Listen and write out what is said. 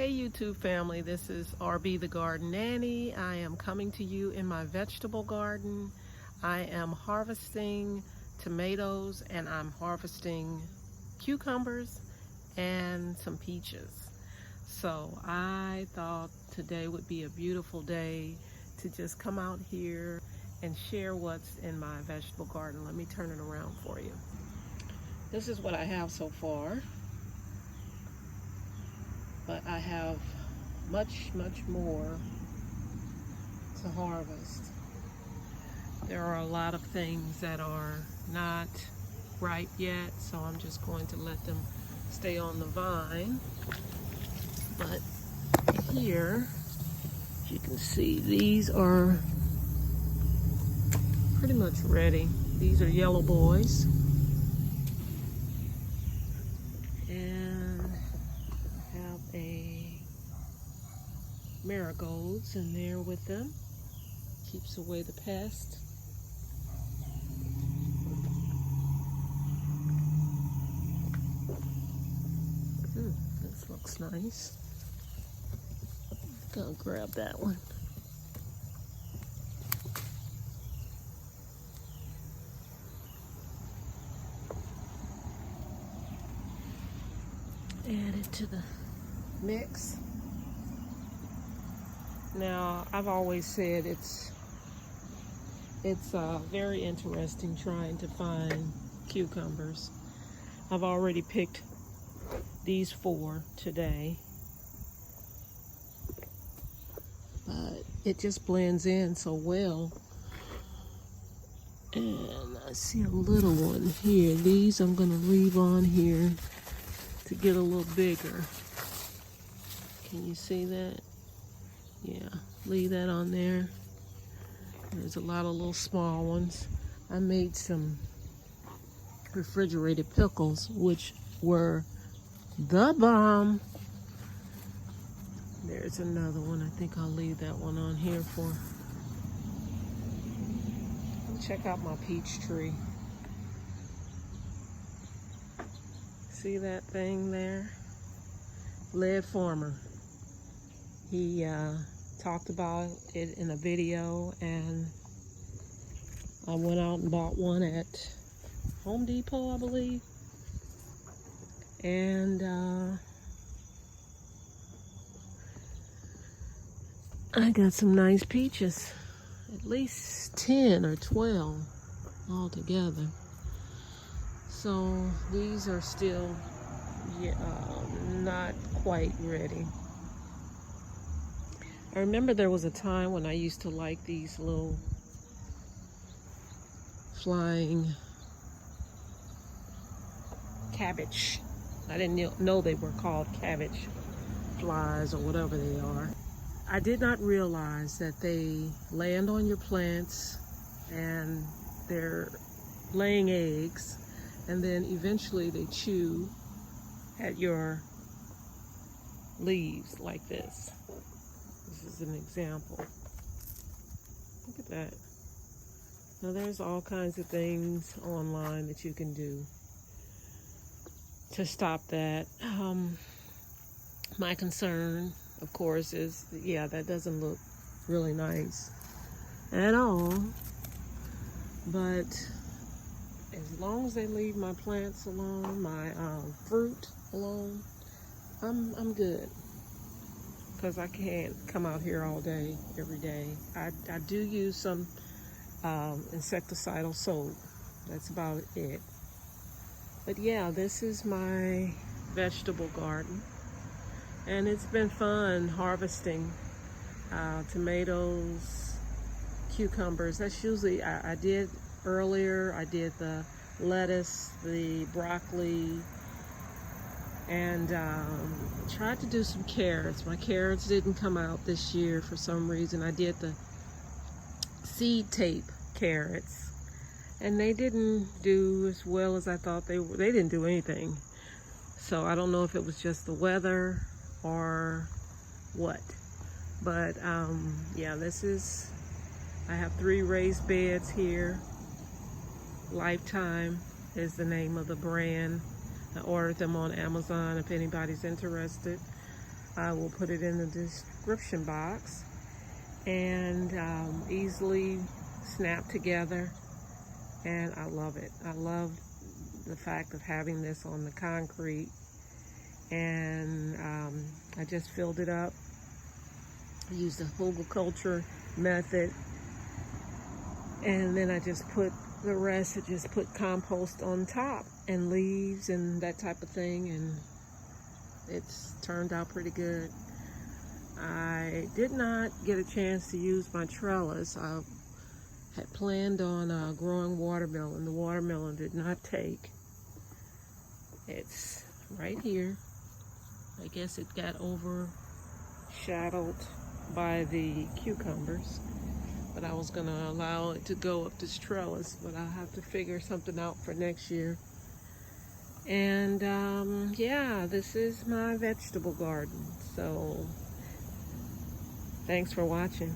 Hey YouTube family, this is RB the Garden Nanny. I am coming to you in my vegetable garden. I am harvesting tomatoes and I'm harvesting cucumbers and some peaches. So I thought today would be a beautiful day to just come out here and share what's in my vegetable garden. Let me turn it around for you. This is what I have so far. But I have much more to harvest. There are a lot of things that are not ripe yet, so I'm just going to let them stay on the vine. But here, you can see these are pretty much ready. These are yellow boys. Marigolds in there with them. Keeps away the pest. This looks nice. Gonna grab that one. Add it to the mix. Now, I've always said it's very interesting trying to find cucumbers. I've already picked these 4 today, but it just blends in so well. And I see a little one here. These I'm gonna leave on here to get a little bigger. Can you see that? Yeah, leave that on there. There's a lot of little small ones. I made some refrigerated pickles, which were the bomb. There's another one. I think I'll leave that one on here for. Check out my peach tree. See that thing there? Lead Farmer. He talked about it in a video, and I went out and bought one at Home Depot, I believe. And I got some nice peaches, at least 10 or 12 altogether. So these are still not quite ready. I remember there was a time when I used to like these little flying cabbage. I didn't know they were called cabbage flies or whatever they are. I did not realize that they land on your plants and they're laying eggs, and then eventually they chew at your leaves like this. This is an example. Look at that. Now there's all kinds of things online that you can do to stop that. My concern, of course, is, yeah, that doesn't look really nice at all. But as long as they leave my plants alone, my fruit alone, I'm good. Because I can't come out here all day, every day. I do use some insecticidal soap. That's about it. But yeah, this is my vegetable garden. And it's been fun harvesting tomatoes, cucumbers. That's usually, I did earlier, I did the lettuce, the broccoli, and tried to do some carrots. My carrots didn't come out this year for some reason. I did the seed tape carrots, and they didn't do as well as I thought they were. They didn't do anything. So I don't know if it was just the weather or what. But yeah, I have 3 raised beds here. Lifetime is the name of the brand. I ordered them on Amazon if anybody's interested. I will put it in the description box, and easily snap together, and I love it. I love the fact of having this on the concrete, and I just filled it up. I used the hugelkultur method, and then I just put the rest, I just put compost on top and leaves and that type of thing, and it's turned out pretty good. I did not get a chance to use my trellis. I had planned on growing watermelon. The watermelon did not take. It's right here. I guess it got overshadowed by the cucumbers, but I was gonna allow it to go up this trellis, but I'll have to figure something out for next year. And yeah, this is my vegetable garden. So thanks for watching.